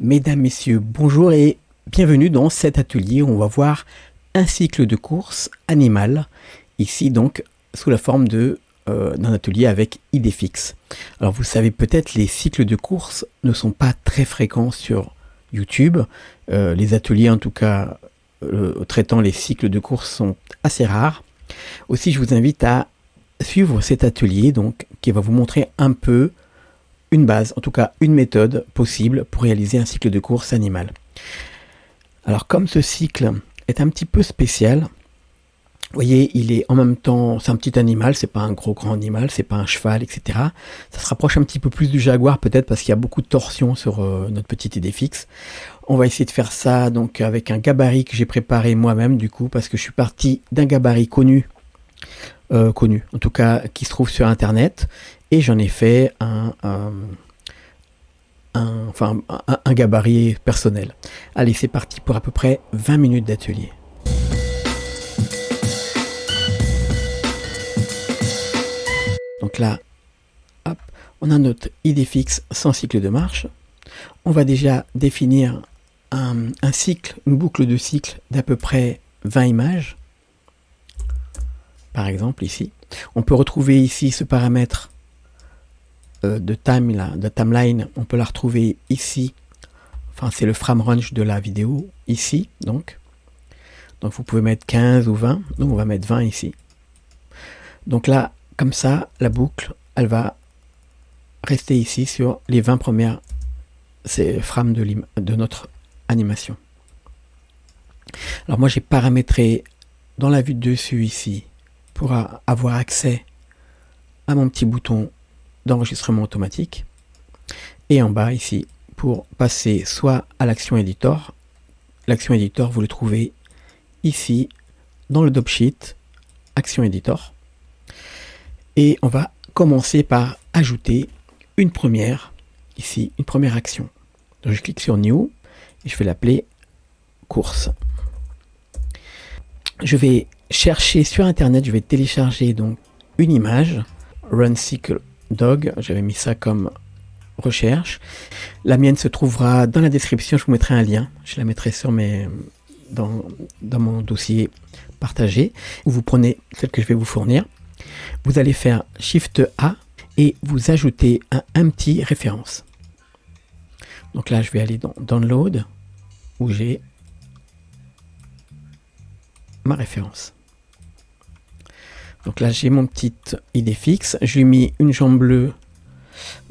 Mesdames, Messieurs, bonjour et bienvenue dans cet atelier où on va voir un cycle de course animal, ici donc sous la forme d'un atelier avec idée fixe. Alors vous savez peut-être, les cycles de course ne sont pas très fréquents sur YouTube. Les ateliers en tout cas traitant les cycles de course sont assez rares. Aussi je vous invite à suivre cet atelier donc, qui va vous montrer un peu une base, en tout cas une méthode possible pour réaliser un cycle de course animal. Alors comme ce cycle est un petit peu spécial, vous voyez, il est en même temps, c'est un petit animal, c'est pas un grand animal, c'est pas un cheval, etc. Ça se rapproche un petit peu plus du jaguar peut-être parce qu'il y a beaucoup de torsion sur notre petite idée fixe. On va essayer de faire ça donc avec un gabarit que j'ai préparé moi-même du coup parce que je suis parti d'un gabarit connu, en tout cas qui se trouve sur internet, et j'en ai fait un gabarit personnel. Allez, c'est parti pour à peu près 20 minutes d'atelier. Donc là, hop, on a notre idée fixe sans cycle de marche. On va déjà définir un cycle, une boucle de cycle d'à peu près 20 images. Par exemple ici. On peut retrouver ici ce paramètre de timeline, on peut la retrouver ici. Enfin, c'est le frame range de la vidéo, ici, donc vous pouvez mettre 15 ou 20, donc on va mettre 20 ici. Donc là, comme ça, la boucle, elle va rester ici sur les 20 premières frames de notre animation. Alors moi, j'ai paramétré dans la vue de dessus ici, pour avoir accès à mon petit bouton d'enregistrement automatique, et en bas ici pour passer soit à l'action editor. L'action editor, vous le trouvez ici dans le dopsheet action editor, et on va commencer par ajouter une première action. Donc je clique sur new et je vais l'appeler course. Je vais chercher sur internet, je vais télécharger donc une image run cycle dog, j'avais mis ça comme recherche. La mienne se trouvera dans la description, je vous mettrai un lien, je la mettrai dans mon dossier partagé, où vous prenez celle que je vais vous fournir. Vous allez faire Shift A et vous ajoutez un petit référence. Donc là je vais aller dans Download, où j'ai ma référence. Donc là j'ai mon petite idée fixe, je lui ai mis une jambe bleue,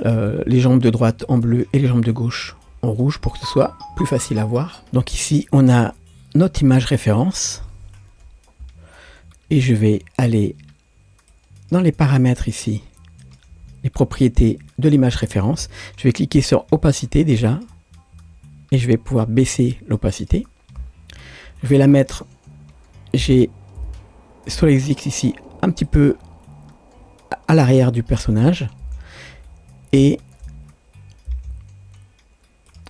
les jambes de droite en bleu et les jambes de gauche en rouge pour que ce soit plus facile à voir. Donc ici on a notre image référence, et je vais aller dans les paramètres ici, les propriétés de l'image référence. Je vais cliquer sur opacité déjà, et je vais pouvoir baisser l'opacité. Je vais la mettre, j'ai sur les X ici un petit peu à l'arrière du personnage, et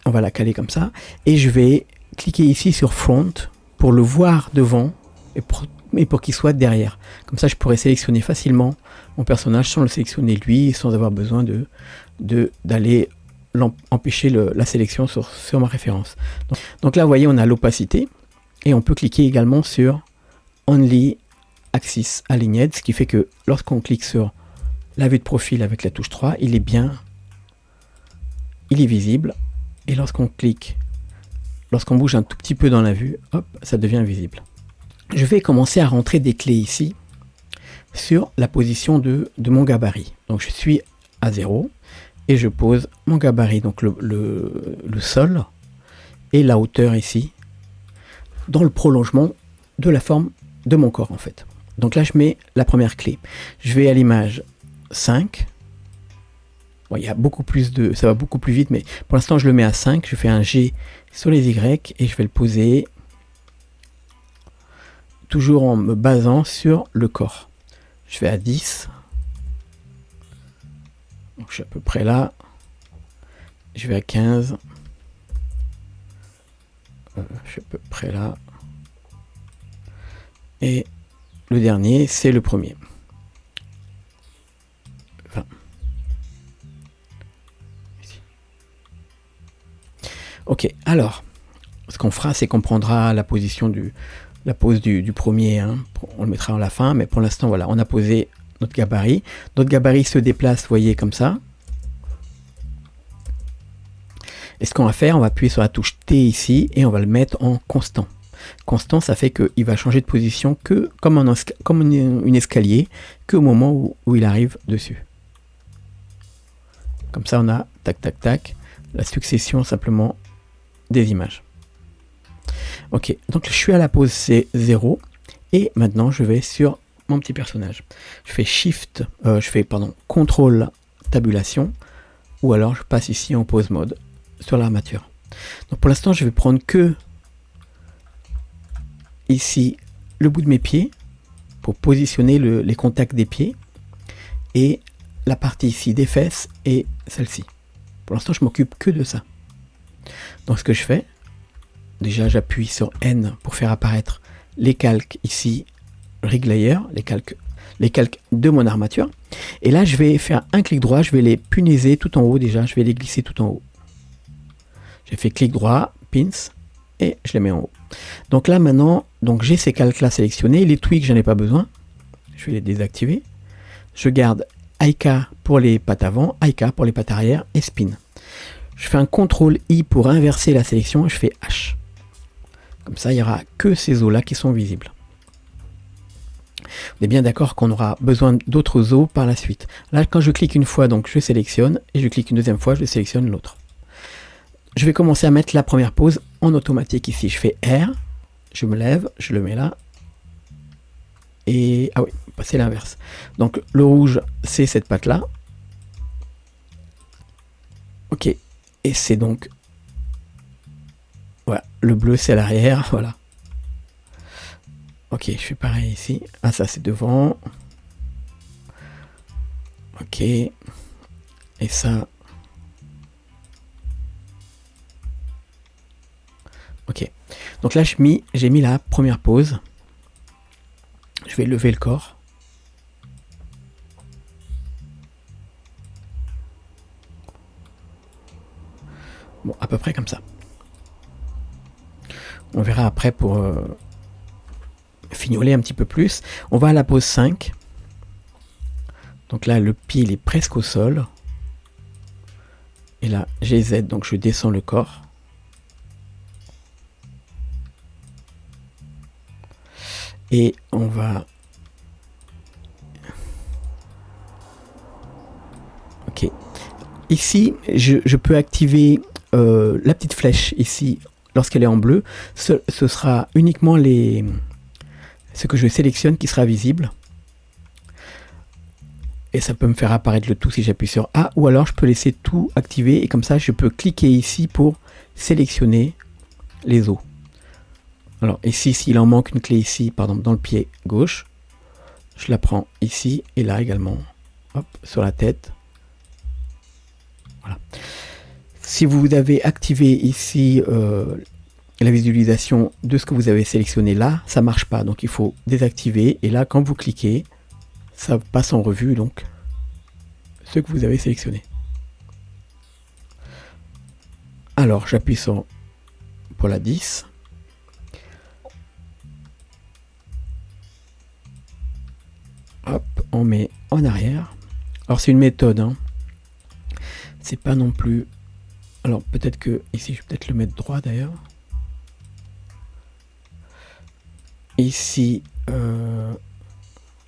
on va la caler comme ça, et je vais cliquer ici sur front pour le voir devant et pour qu'il soit derrière. Comme ça je pourrais sélectionner facilement mon personnage sans le sélectionner lui, sans avoir besoin d'aller empêcher la sélection sur ma référence. Donc là vous voyez, on a l'opacité, et on peut cliquer également sur only Axis Aligned, ce qui fait que lorsqu'on clique sur la vue de profil avec la touche 3, il est visible, et lorsqu'on bouge un tout petit peu dans la vue, hop, ça devient visible. Je vais commencer à rentrer des clés ici sur la position de mon gabarit. Donc je suis à 0 et je pose mon gabarit, donc le sol et la hauteur ici, dans le prolongement de la forme de mon corps en fait. Donc là je mets la première clé. Je vais à l'image 5. Bon, il y a beaucoup plus ça va beaucoup plus vite, mais pour l'instant je le mets à 5. Je fais un G sur les Y et je vais le poser toujours en me basant sur le corps. Je vais à 10. Donc je suis à peu près là. Je vais à 15. Je suis à peu près là. Et le dernier, c'est le premier. 20. Ici. Ok, alors, ce qu'on fera, c'est qu'on prendra la pose du premier, hein, on le mettra à la fin, mais pour l'instant, voilà, on a posé notre gabarit. Notre gabarit se déplace, vous voyez, comme ça. Et ce qu'on va faire, on va appuyer sur la touche T ici, et on va le mettre en constant. Constant, ça fait qu'il va changer de position que comme une escalier, qu'au moment où il arrive dessus. Comme ça, on a, tac, tac, tac, la succession simplement des images. Ok, donc je suis à la pose C0, et maintenant je vais sur mon petit personnage. Je fais CTRL tabulation, ou alors je passe ici en pose mode sur l'armature. Donc pour l'instant, je vais prendre que ici le bout de mes pieds pour positionner les contacts des pieds et la partie ici des fesses et celle-ci. Pour l'instant, je m'occupe que de ça. Donc ce que je fais, déjà j'appuie sur N pour faire apparaître les calques ici, Rig Layer, les calques de mon armature. Et là, je vais faire un clic droit, je vais les punaiser tout en haut déjà, je vais les glisser tout en haut. J'ai fait clic droit, pins, et je les mets en haut. Donc là maintenant, j'ai ces calques là sélectionnés, les tweaks j'en ai pas besoin, je vais les désactiver. Je garde IK pour les pattes avant, IK pour les pattes arrière et spin. Je fais un CTRL I pour inverser la sélection et je fais H. Comme ça, il n'y aura que ces os là qui sont visibles. On est bien d'accord qu'on aura besoin d'autres os par la suite. Là, quand je clique une fois, donc je sélectionne, et je clique une deuxième fois, je sélectionne l'autre. Je vais commencer à mettre la première pose en automatique ici. Je fais R, je me lève, je le mets là. Et ah oui, c'est l'inverse. Donc le rouge, c'est cette patte-là. Ok, et c'est donc... Voilà, le bleu, c'est l'arrière, voilà. Ok, je fais pareil ici. Ah, ça, c'est devant. Ok. Et ça... Ok. Donc là, j'ai mis la première pose. Je vais lever le corps. Bon, à peu près comme ça. On verra après pour fignoler un petit peu plus. On va à la pose 5. Donc là, le pied il est presque au sol. Et là, GZ, donc je descends le corps. Et on va... Ok. Ici, je peux activer la petite flèche ici lorsqu'elle est en bleu. Ce sera uniquement ce que je sélectionne qui sera visible. Et ça peut me faire apparaître le tout si j'appuie sur A. Ou alors je peux laisser tout activé et comme ça je peux cliquer ici pour sélectionner les os. Alors ici, s'il en manque une clé ici, par exemple dans le pied gauche, je la prends ici et là également. Hop, sur la tête. Voilà. Si vous avez activé ici la visualisation de ce que vous avez sélectionné là, ça marche pas. Donc il faut désactiver. Et là, quand vous cliquez, ça passe en revue donc ce que vous avez sélectionné. Alors j'appuie sur pour la 10. Hop, on met en arrière. Alors c'est une méthode, hein. C'est pas non plus... Alors peut-être que ici je vais peut-être le mettre droit d'ailleurs. Ici,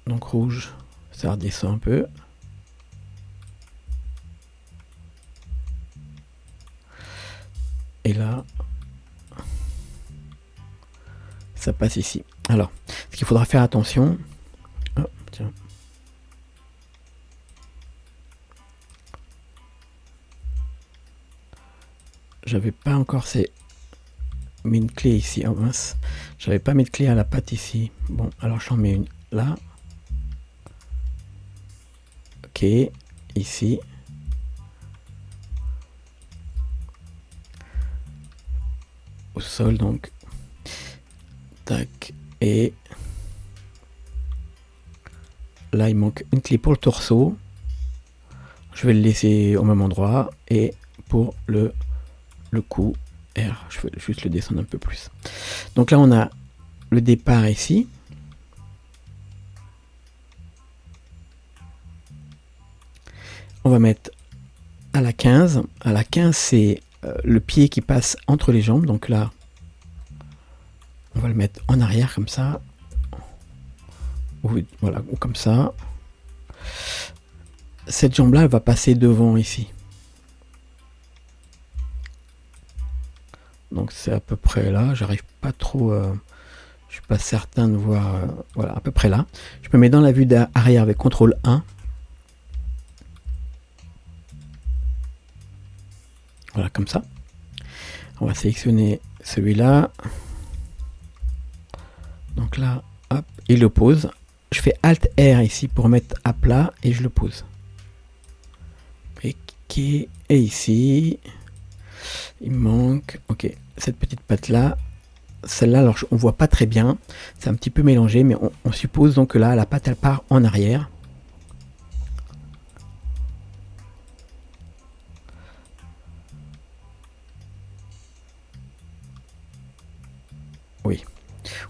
donc rouge, ça redescend un peu. Et là, ça passe ici. Alors, ce qu'il faudra faire attention... Oh, tiens. J'avais pas encore mis une clé ici. Oh mince, j'avais pas mis de clé à la patte ici. Bon, alors j'en mets une là. Ok, ici. Au sol donc. Tac. Et là il manque une clé pour le torseau. Je vais le laisser au même endroit. Et pour le cou, R, je vais juste le descendre un peu plus. Donc là, on a le départ ici. On va mettre à la 15. À la 15, c'est le pied qui passe entre les jambes. Donc là, on va le mettre en arrière comme ça. Voilà, ou comme ça. Cette jambe-là, elle va passer devant ici. Donc c'est à peu près là. J'arrive pas trop... je suis pas certain de voir... voilà, à peu près là. Je me mets dans la vue d'arrière avec CTRL 1. Voilà, comme ça. On va sélectionner celui-là. Donc là, hop, et le pose. Je fais Alt R ici pour mettre à plat et je le pose. Et ici, il manque, ok, cette petite patte là, celle-là, alors on voit pas très bien, c'est un petit peu mélangé, mais on suppose donc que là, la patte elle part en arrière. Oui,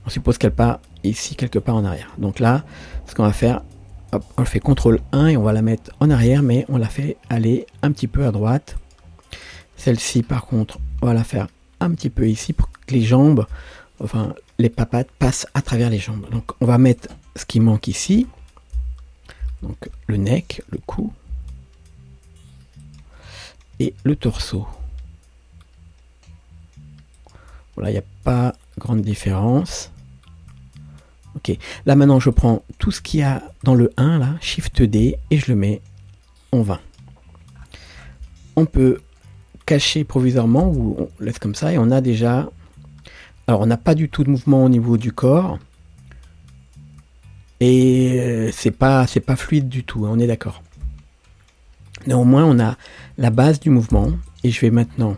on suppose qu'elle part ici quelque part en arrière. Donc là, ce qu'on va faire, hop, on fait CTRL 1 et on va la mettre en arrière, mais on la fait aller un petit peu à droite. Celle-ci, par contre, on va la faire un petit peu ici pour que les jambes, enfin les papates passent à travers les jambes. Donc on va mettre ce qui manque ici. Donc le neck, le cou et le torseau. Voilà, il n'y a pas grande différence. Ok, là maintenant je prends tout ce qu'il y a dans le 1 là, Shift D et je le mets en 20. On peut cacher provisoirement ou on laisse comme ça et on a déjà... Alors on n'a pas du tout de mouvement au niveau du corps et c'est pas fluide du tout, on est d'accord. Néanmoins on a la base du mouvement et je vais maintenant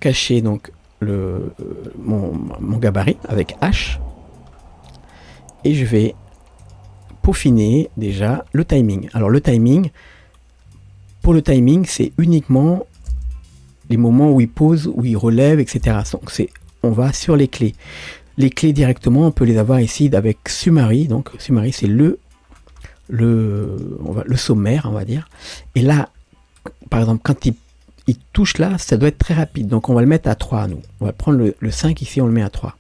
cacher donc mon gabarit avec H et je vais peaufiner déjà le timing. Alors le timing, pour le timing, c'est uniquement les moments où il pose, où il relève, etc. Donc on va sur les clés. Les clés directement, on peut les avoir ici avec Summary. Donc Summary, c'est le sommaire, on va dire. Et là, par exemple, quand il touche là, ça doit être très rapide. Donc on va le mettre à 3, nous. On va prendre le 5 ici, on le met à 3.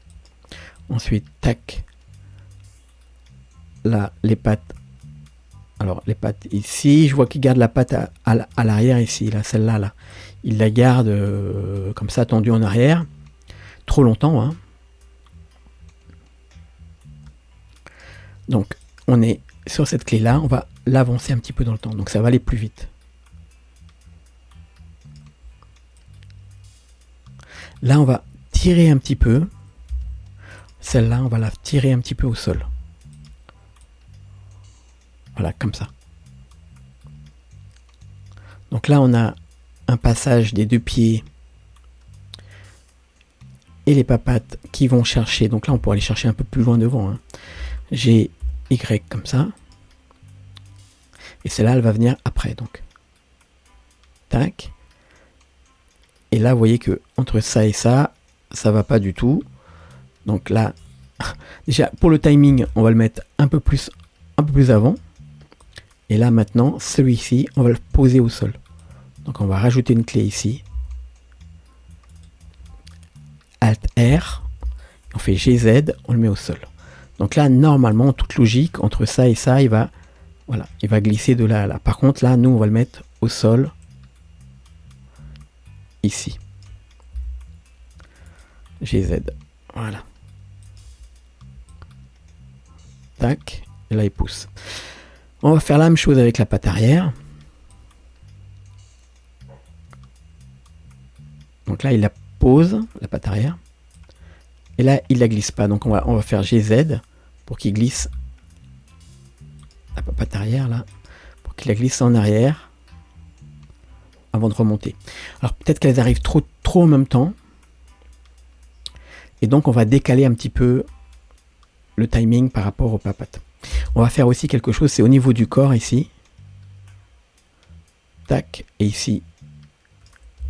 Ensuite, tac. Là, les pattes. Alors, les pattes ici, je vois qu'il garde la patte à l'arrière ici, là, celle-là, là. Il la garde comme ça, tendue en arrière. Trop longtemps, hein. Donc, on est sur cette clé-là, on va l'avancer un petit peu dans le temps. Donc, ça va aller plus vite. Là, on va tirer un petit peu. Celle-là, on va la tirer un petit peu au sol. Voilà, comme ça. Donc là, on a un passage des deux pieds et les papates qui vont chercher. Donc là, on pourra aller chercher un peu plus loin devant. Hein. J'ai Y comme ça. Et celle-là, elle va venir après. Donc, tac. Et là, vous voyez que entre ça et ça va pas du tout. Donc là, déjà, pour le timing, on va le mettre un peu plus avant. Et là maintenant, celui-ci, on va le poser au sol. Donc on va rajouter une clé ici. Alt R. On fait GZ, on le met au sol. Donc là, normalement, toute logique, entre ça et ça, il va glisser de là à là. Par contre, là, nous, on va le mettre au sol. Ici. GZ. Voilà. Tac. Et là, il pousse. On va faire la même chose avec la patte arrière. Donc là, il la pose, la patte arrière. Et là, il la glisse pas. Donc on va faire GZ pour qu'il glisse la patte arrière là, pour qu'il la glisse en arrière avant de remonter. Alors peut-être qu'elles arrivent trop en même temps. Et donc on va décaler un petit peu le timing par rapport aux papates. On va faire aussi quelque chose, c'est au niveau du corps ici. Tac, et ici.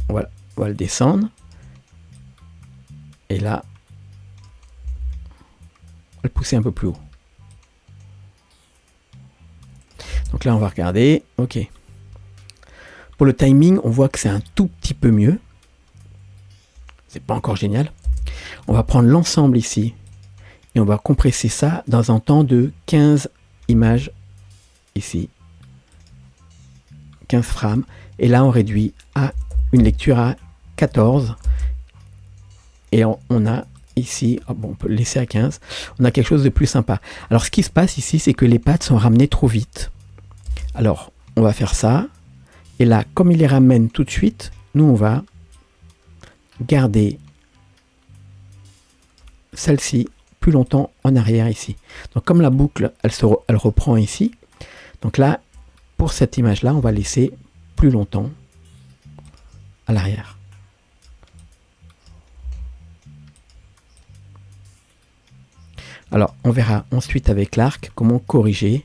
Voilà, On va le descendre. Et là, on va le pousser un peu plus haut. Donc là, on va regarder. OK. Pour le timing, on voit que c'est un tout petit peu mieux. C'est pas encore génial. On va prendre l'ensemble ici. Et on va compresser ça dans un temps de 15 images ici. 15 frames. Et là, on réduit à une lecture à 14. Et on a ici, oh bon, on peut le laisser à 15. On a quelque chose de plus sympa. Alors, ce qui se passe ici, c'est que les pattes sont ramenées trop vite. Alors, on va faire ça. Et là, comme il les ramène tout de suite, nous, on va garder celle-ci plus longtemps en arrière ici. Donc, comme la boucle, elle reprend ici. Donc là, pour cette image-là, on va laisser plus longtemps à l'arrière. Alors, on verra ensuite avec l'arc comment corriger.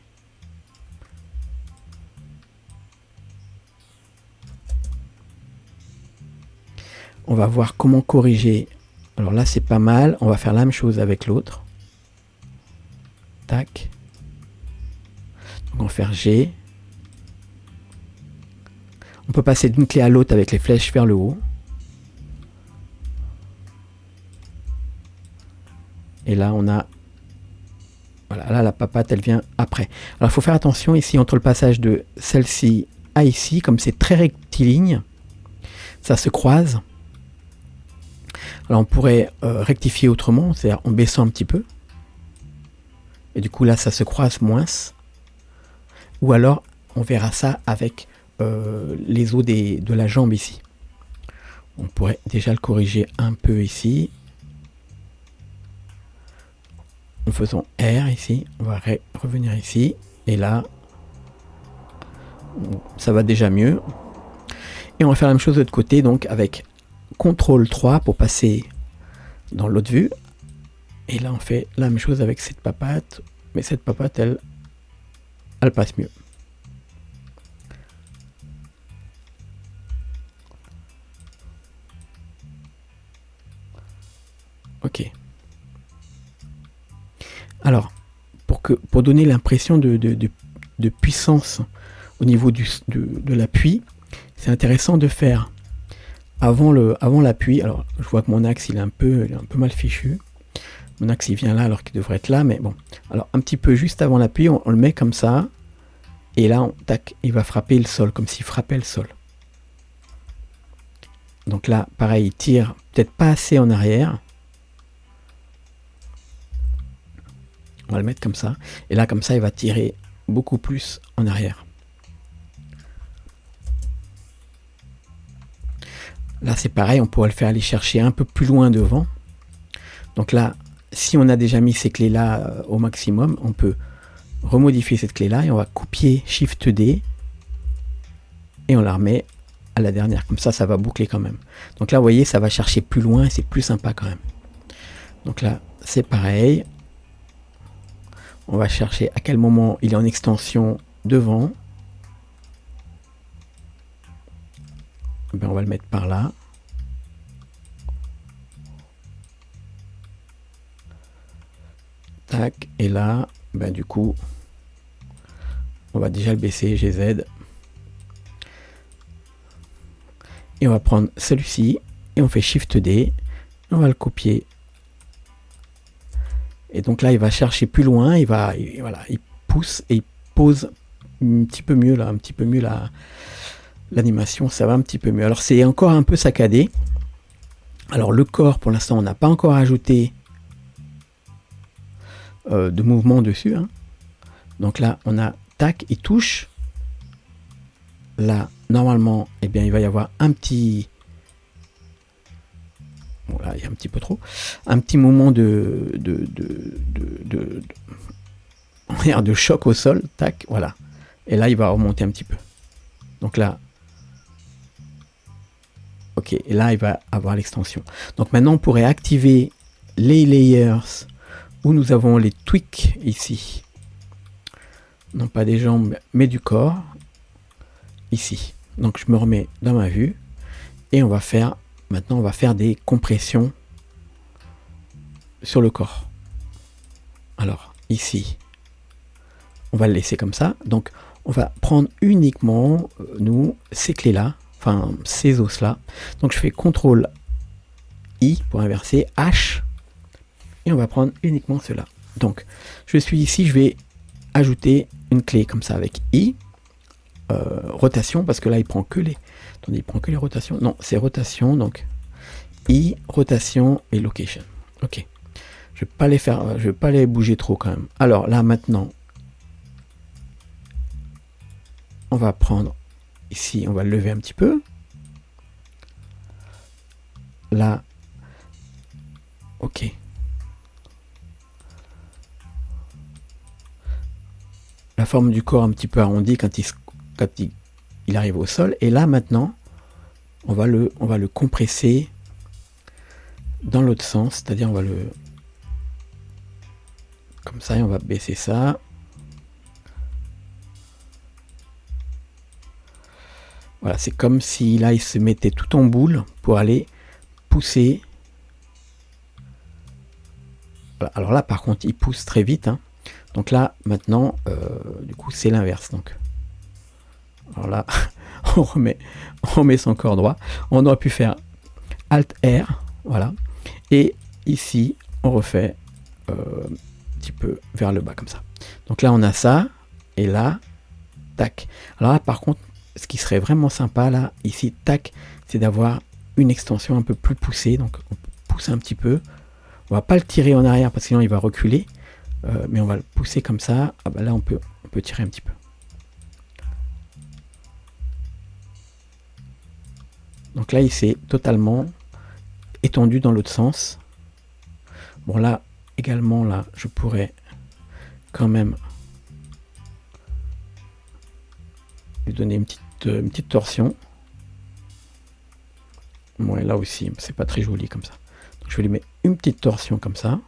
On va voir comment corriger. Alors là, c'est pas mal. On va faire la même chose avec l'autre. Tac. Donc on va faire G. On peut passer d'une clé à l'autre avec les flèches vers le haut. Et là, on a... Voilà, là, la papate, elle vient après. Alors, il faut faire attention ici entre le passage de celle-ci à ici. Comme c'est très rectiligne, ça se croise. Alors, on pourrait rectifier autrement, c'est-à-dire en baissant un petit peu. Et du coup, là, ça se croise moins. Ou alors, on verra ça avec les os de la jambe ici. On pourrait déjà le corriger un peu ici. En faisant R ici, on va revenir ici. Et là, ça va déjà mieux. Et on va faire la même chose de l'autre côté, donc avec CTRL 3 pour passer dans l'autre vue. Et là, on fait la même chose avec cette papate. Mais cette papate, elle passe mieux. Ok. Alors, pour donner l'impression de puissance au niveau de l'appui, c'est intéressant de faire avant l'appui. Alors, je vois que mon axe il est un peu mal fichu. Mon axe il vient là alors qu'il devrait être là, mais bon. Alors, un petit peu juste avant l'appui, on le met comme ça. Et là, tac, il va frapper le sol, comme s'il frappait le sol. Donc là, pareil, il tire peut-être pas assez en arrière. On va le mettre comme ça. Et là, comme ça, il va tirer beaucoup plus en arrière. Là, c'est pareil, on pourrait le faire aller chercher un peu plus loin devant. Donc là, si on a déjà mis ces clés-là au maximum, on peut remodifier cette clé-là et on va copier Shift D et on la remet à la dernière. Comme ça, ça va boucler quand même. Donc là, vous voyez, ça va chercher plus loin et c'est plus sympa quand même. Donc là, c'est pareil. On va chercher à quel moment il est en extension devant. Ben, on va le mettre par là. Tac, et là, ben, du coup, on va déjà le baisser, GZ. Et on va prendre celui-ci, et on fait Shift D, et on va le copier. Et donc là, il va chercher plus loin, voilà, il pousse et il pose un petit peu mieux l'animation, ça va un petit peu mieux. Alors c'est encore un peu saccadé. Alors le corps, pour l'instant, on n'a pas encore ajouté de mouvement dessus. Hein. Donc là, on a tac, il touche. Là, normalement, eh bien, il va y avoir un petit... Bon, là, il y a un petit peu trop. Un petit moment de choc au sol. Tac, voilà. Et là, il va remonter un petit peu. Donc là... Ok, et là, il va avoir l'extension. Donc maintenant, on pourrait activer les layers où nous avons les tweaks ici. Non pas des jambes, mais du corps. Ici. Donc je me remets dans ma vue. Et on va faire maintenant on va faire des compressions sur le corps. Alors ici, on va le laisser comme ça. Donc on va prendre uniquement nous ces clés là, enfin ces os là. Donc je fais CTRL I pour inverser, H, et on va prendre uniquement cela. Donc je suis ici, je vais ajouter une clé comme ça avec I, rotation, parce que là il prend que les, attendez, il prend que les rotations. Non, c'est rotation, donc I, rotation et location. Ok. Je vais pas les faire, je vais pas les bouger trop quand même. Alors là maintenant, on va prendre ici, on va le lever un petit peu. Là, ok. La forme du corps un petit peu arrondie quand il arrive au sol. Et là maintenant, on va le compresser dans l'autre sens, c'est-à-dire on va le comme ça et on va baisser ça. Voilà, c'est comme si là il se mettait tout en boule pour aller pousser. Voilà. Alors là par contre il pousse très vite, hein. Donc là maintenant du coup c'est l'inverse. Donc alors là on remet son corps droit. On aurait pu faire Alt R, voilà, et ici on refait un petit peu vers le bas comme ça. Donc là on a ça et là tac. Alors là par contre ce qui serait vraiment sympa là ici tac, c'est d'avoir une extension un peu plus poussée. Donc on pousse un petit peu, on va pas le tirer en arrière parce que sinon il va reculer, mais on va le pousser comme ça. Ah bah là on peut tirer un petit peu. Donc là il s'est totalement étendu dans l'autre sens. Bon là également là je pourrais quand même lui donner une petite torsion. Bon et là aussi c'est pas très joli comme ça. Donc je vais lui mettre une petite torsion comme ça.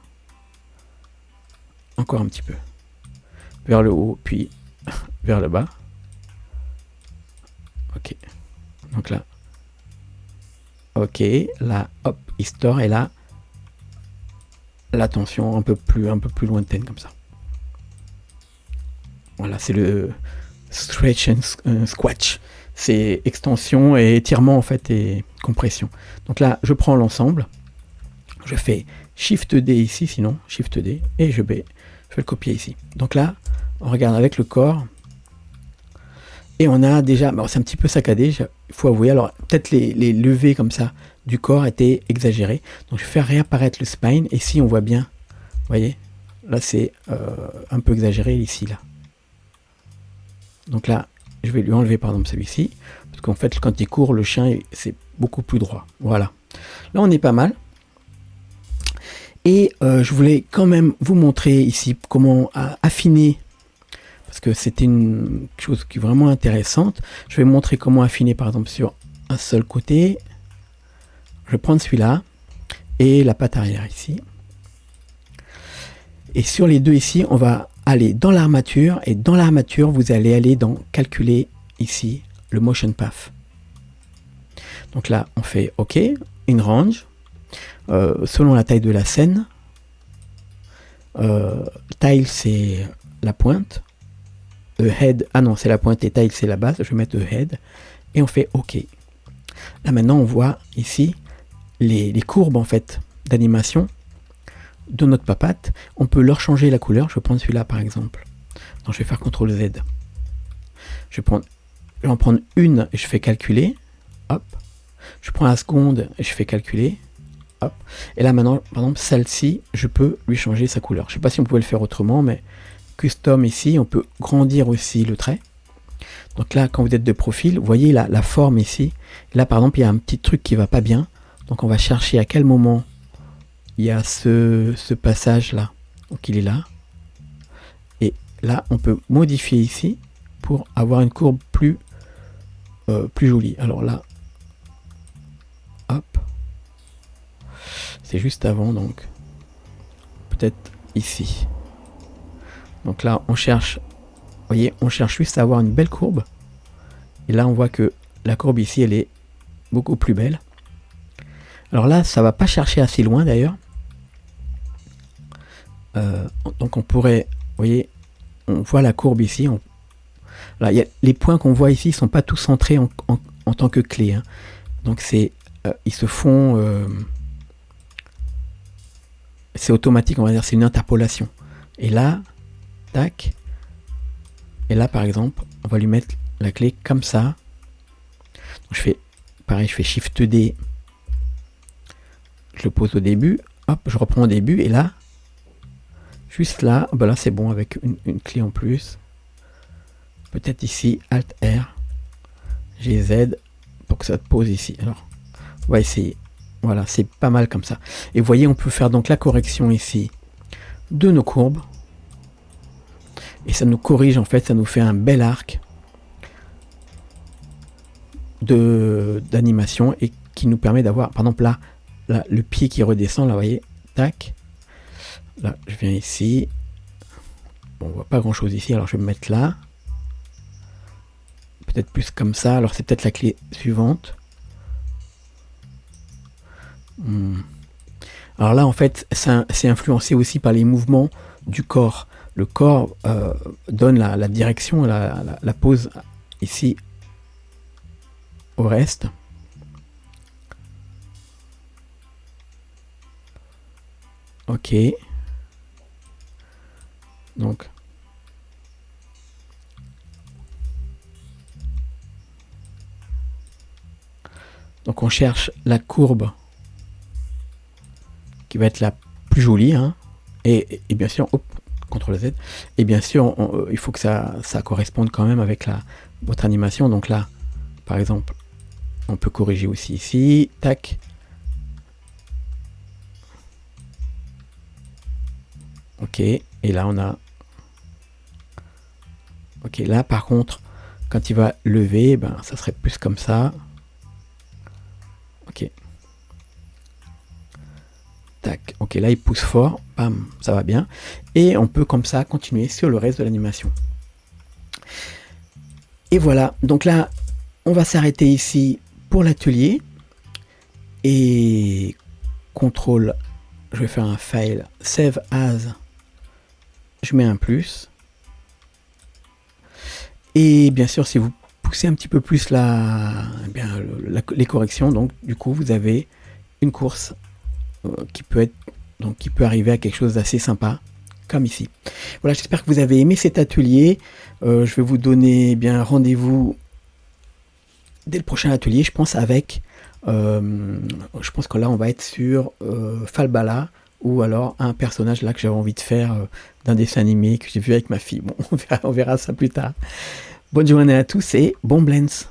Encore un petit peu. Vers le haut puis vers le bas. Ok. Donc là. Ok, là, hop, il se tord et là, la tension un peu plus lointaine comme ça. Voilà, c'est le stretch and squash. C'est extension et étirement en fait et compression. Donc là, je prends l'ensemble, je fais Shift D ici, sinon Shift D et je vais le copier ici. Donc là, on regarde avec le corps. Et on a déjà, bon, c'est un petit peu saccadé, il faut avouer. Alors peut-être les levées comme ça du corps étaient exagérées. Donc je vais faire réapparaître le spine. Et si on voit bien, vous voyez, là c'est un peu exagéré ici là. Donc là, je vais lui enlever par exemple celui-ci, parce qu'en fait quand il court, le chien c'est beaucoup plus droit. Voilà. Là on est pas mal. Et je voulais quand même vous montrer ici comment affiner. Parce que c'était une chose qui est vraiment intéressante. Je vais montrer comment affiner par exemple sur un seul côté. Je vais prendre celui-là et la patte arrière ici. Et sur les deux ici, on va aller dans l'armature. Et dans l'armature, vous allez aller dans calculer ici le motion path. Donc là, on fait OK, in range, selon la taille de la scène. Taille, c'est la pointe. Head, ah non, c'est la pointe et taille, c'est la base. Je vais mettre head et on fait OK. Là maintenant, on voit ici les courbes en fait d'animation de notre papate. On peut leur changer la couleur. Je vais prendre celui-là par exemple. Donc je vais faire CTRL Z. Je vais en prendre une et je fais calculer. Hop. Je prends la seconde et je fais calculer. Hop. Et là maintenant, par exemple, celle-ci, je peux lui changer sa couleur. Je ne sais pas si on pouvait le faire autrement, mais custom ici, on peut grandir aussi le trait. Donc là, quand vous êtes de profil, vous voyez la forme ici. Là, par exemple, il y a un petit truc qui va pas bien. Donc on va chercher à quel moment il y a ce passage-là. Donc il est là. Et là, on peut modifier ici pour avoir une courbe plus jolie. Alors là, hop. C'est juste avant, donc peut-être ici. Donc là, on cherche, vous voyez, on cherche juste à avoir une belle courbe. Et là, on voit que la courbe ici, elle est beaucoup plus belle. Alors là, ça va pas chercher assez loin d'ailleurs. Donc on pourrait, vous voyez, on voit la courbe ici. Là, les points qu'on voit ici sont pas tous centrés en tant que clé. Hein. Donc ils se font, c'est automatique, on va dire, c'est une interpolation. Et là, tac. Et là, par exemple, on va lui mettre la clé comme ça. Donc je fais pareil, je fais Shift D. Je le pose au début. Hop, je reprends au début. Et là, juste là, ben là c'est bon avec une clé en plus. Peut-être ici, Alt R. GZ pour que ça te pose ici. Alors, on va essayer. Voilà, c'est pas mal comme ça. Et vous voyez, on peut faire donc la correction ici de nos courbes. Et ça nous corrige, en fait, ça nous fait un bel arc d'animation et qui nous permet d'avoir, par exemple, là, le pied qui redescend, là, vous voyez, tac. Là, je viens ici. Bon, on voit pas grand chose ici, alors je vais me mettre là. Peut-être plus comme ça, alors c'est peut-être la clé suivante. Alors là, en fait, c'est influencé aussi par les mouvements du corps. Le corps donne la direction, la pose ici au reste. Ok. Donc. Donc on cherche la courbe qui va être la plus jolie. Hein, et bien sûr, hop, CTRL Z. Et bien sûr, il faut que ça corresponde quand même avec votre animation. Donc là, par exemple, on peut corriger aussi ici. Tac. Ok. Et là, on a... Ok, là, par contre, quand il va lever, ben, ça serait plus comme ça. Ok. Tac. Ok, là, il pousse fort. Bam, ça va bien. Et on peut comme ça continuer sur le reste de l'animation. Et voilà. Donc là, on va s'arrêter ici pour l'atelier. Et CTRL, je vais faire un file, Save As. Je mets un plus. Et bien sûr, si vous poussez un petit peu plus les corrections, donc du coup, vous avez une course qui peut arriver à quelque chose d'assez sympa, comme ici. Voilà, j'espère que vous avez aimé cet atelier. Je vais vous donner rendez-vous dès le prochain atelier, je pense, avec... je pense que là, on va être sur Falbala, ou alors un personnage là que j'avais envie de faire d'un dessin animé que j'ai vu avec ma fille. Bon, on verra ça plus tard. Bonne journée à tous et bon blends!